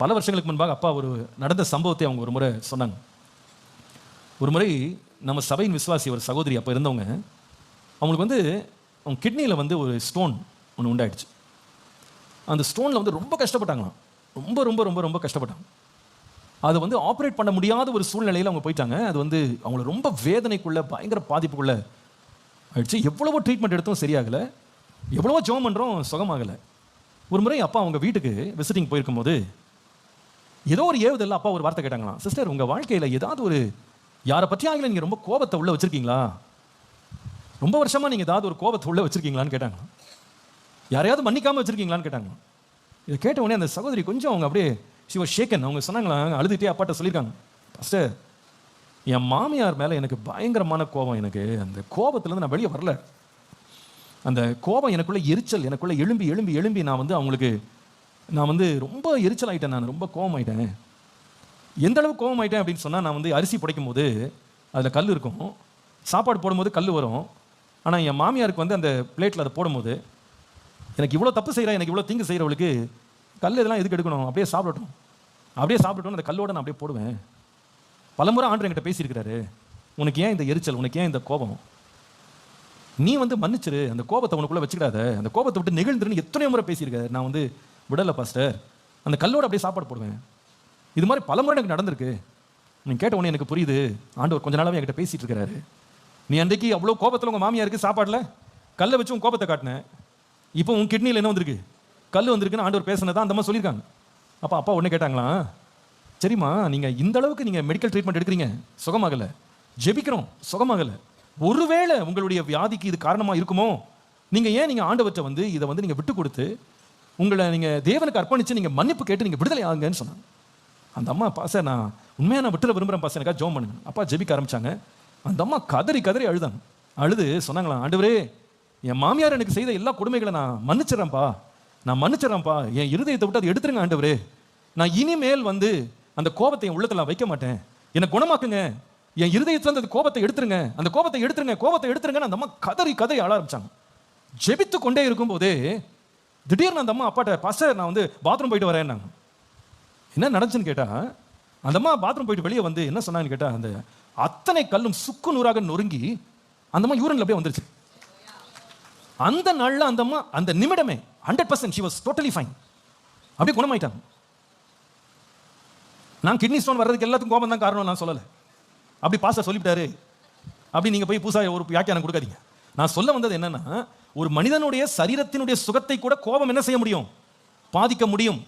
பல வருஷங்களுக்கு முன்பாக அப்பா ஒரு நடந்த சம்பவத்தை அவங்க ஒரு முறை சொன்னாங்க. ஒரு முறை நம்ம சபையின் விசுவாசி ஒரு சகோதரி அப்போ இருந்தவங்க, அவங்களுக்கு வந்து அவங்க கிட்னியில் வந்து ஒரு ஸ்டோன் ஒன்று உண்டாயிடுச்சு. அந்த ஸ்டோனில் வந்து ரொம்ப கஷ்டப்பட்டாங்களாம். ரொம்ப ரொம்ப ரொம்ப ரொம்ப கஷ்டப்பட்டாங்க. அதை வந்து ஆப்ரேட் பண்ண முடியாத ஒரு சூழ்நிலையில் அவங்க போயிட்டாங்க. அது வந்து அவங்கள ரொம்ப வேதனைக்குள்ள பயங்கர பாதிப்புக்குள்ள ஆயிடுச்சு. எவ்வளவோ ட்ரீட்மெண்ட் எடுத்தும் சரியாகலை, எவ்வளவோ ஜெபம் பண்ணுறோம் சுகமாகலை. ஒரு முறை அப்பா அவங்க வீட்டுக்கு விசிட்டிங் போயிருக்கும்போது ஏதோ ஒரு ஏவுதல்ல அப்பா ஒரு வார்த்தை கேட்டாங்களாம். சிஸ்டர், உங்கள் வாழ்க்கையில் ஏதாவது ஒரு யாரை பற்றியாங்களே நீங்கள் ரொம்ப கோபத்தை உள்ள வச்சிருக்கீங்களா? ரொம்ப வருஷமாக நீங்கள் ஏதாவது ஒரு கோபத்தை உள்ள வச்சிருக்கீங்களான்னு கேட்டாங்க. யாரையாவது மன்னிக்காமல் வச்சிருக்கீங்களான்னு கேட்டாங்க. இதை கேட்ட உடனே அந்த சகோதரி கொஞ்சம் அவங்க அப்படியே ஷி வாஸ் ஷேக்கன். அவங்க சொன்னாங்களா, அழுதுகிட்டே அப்பாட்ட சொல்லியிருக்காங்க, பாஸ்டர், என் மாமியார் மேலே எனக்கு பயங்கரமான கோபம். எனக்கு அந்த கோபத்துலேருந்து நான் வெளியே வரல. அந்த கோபம் எனக்குள்ளே எரிச்சல், எனக்குள்ளே எழும்பி எழும்பி எழும்பி நான் வந்து ரொம்ப எரிச்சல் ஆகிட்டேன். நான் ரொம்ப கோபம் ஆகிட்டேன். எந்த அளவுக்கு கோபம் ஆகிட்டேன் அப்படின்னு சொன்னால், நான் வந்து அரிசி புடைக்கும் போது அதில் கல் இருக்கும், சாப்பாடு போடும்போது கல் வரும். ஆனால் என் மாமியாருக்கு வந்து அந்த பிளேட்டில் அதை போடும்போது, எனக்கு இவ்வளோ தப்பு செய்கிறேன், எனக்கு இவ்வளோ தீங்கு செய்கிறவளுக்கு கல் இதெல்லாம் எதுக்கு எடுக்கணும், அப்படியே சாப்பிடட்டும் அந்த கல்லோடு நான் அப்படியே போடுவேன். பலமுறை ஆண்டவர் என்கிட்ட பேசியிருக்கிறாரு, உனக்கு ஏன் இந்த எரிச்சல், உனக்கு ஏன் இந்த கோபம், நீ வந்து மன்னிச்சிரு, அந்த கோபத்தை உனக்குள்ளே வச்சுக்கிடாத, அந்த கோபத்தை விட்டு நெகிழ்ந்துருன்னு எத்தனையோ முறை பேசியிருக்காரு. நான் வந்து விடலை பாஸ்டர், அந்த கல்லோடு அப்படியே சாப்பாடு போடுவேன். இது மாதிரி பல முறை எனக்கு நடந்திருக்கு. நீங்கள் கேட்ட உடனே எனக்கு புரியுது, ஆண்டவர் கொஞ்ச நாளாவே என்கிட்ட பேசிட்டு இருக்கிறாரு. நீ அன்றைக்கு அவ்வளோ கோபத்தில் உங்கள் மாமியாருக்கு சாப்பாடில் கல்லை வச்சு உன் கோபத்தை காட்டினேன், இப்போ உன் கிட்னியில் என்ன வந்திருக்கு, கல் வந்திருக்குன்னு ஆண்டவர் பேசினதான் அந்த மாதிரி சொல்லியிருக்காங்க. அப்பா உடனே கேட்டாங்களாம், சரிம்மா, நீங்கள் இந்த அளவுக்கு நீங்கள் மெடிக்கல் ட்ரீட்மெண்ட் எடுக்கிறீங்க, சுகமாகலை, ஜெபிக்கிறோம், சுகமாகலை, ஒருவேளை உங்களுடைய வியாதிக்கு இது காரணமாக இருக்குமோ, நீங்கள் ஆண்டவற்றை வந்து இதை வந்து நீங்கள் விட்டு கொடுத்து உங்களை நீங்கள் தேவனுக்கு அர்ப்பணித்து நீங்கள் மன்னிப்பு கேட்டு நீங்கள் விடுதலை ஆகுங்கன்னு சொன்னாங்க. அந்த அம்மா, பாச நான் உண்மையாக நான் விட்டுல விரும்புகிறேன் பாச, எனக்காக ஜெபம் பண்ணுங்க. அப்பா ஜெபிக்க ஆரம்பித்தாங்க. அந்த அம்மா கதறி அழுதாங்க. அழுது சொன்னாங்களாம், ஆண்டவரே, என் மாமியார் எனக்கு செய்த எல்லா கொடுமைகளை நான் மன்னிச்சிடறேன்ப்பா, என் இருதயத்தை விட்டு அதை எடுத்துருங்க ஆண்டவரே, நான் இனிமேல் வந்து அந்த கோபத்தை என் உள்ளத்தில் நான் வைக்க மாட்டேன், என்னை குணமாக்குங்க, என் இருதயத்தில் அந்த கோபத்தை எடுத்துருங்க, அந்த கோபத்தை எடுத்துருங்கன்னு அந்த அம்மா கதறி அழ ஆரம்பிச்சாங்க. ஜெபித்து கொண்டே இருக்கும்போதே திடீர்னு அந்த அம்மா அப்பாட்ட, பாஸ்டர் நான் வந்து பாத்ரூம் போயிட்டு வரேன்னாங்க. என்ன நடந்துச்சுன்னு கேட்டால், அந்த அம்மா பாத்ரூம் போயிட்டு வெளியே வந்து என்ன சொன்னாங்கன்னு கேட்டால், அந்த அத்தனை கல்லும் சுக்கு நூறாக நொறுங்கி அந்த அம்மா யூரின்ல அப்படியே வந்துருச்சு. அந்த நாளில் அந்த அம்மா அந்த நிமிடமே 100% she was totally fine, அப்படியே குணமாயிட்டாங்க. நான் கிட்னி ஸ்டோன் வர்றதுக்கு எல்லாத்துக்கும் கோபம் தான் காரணம் நான் சொல்லலை, அப்படி பாஸ்டர் சொல்லிவிட்டாரு அப்படி நீங்கள் போய் புதுசாக ஒரு வியாக்கியானம் கொடுக்காதீங்க. நான் சொல்ல வந்தது என்னன்னா, ஒரு மனிதனுடைய சரீரத்தினுடைய சுகத்தை கூட கோபம் என்ன செய்ய முடியும், பாதிக்க முடியும்.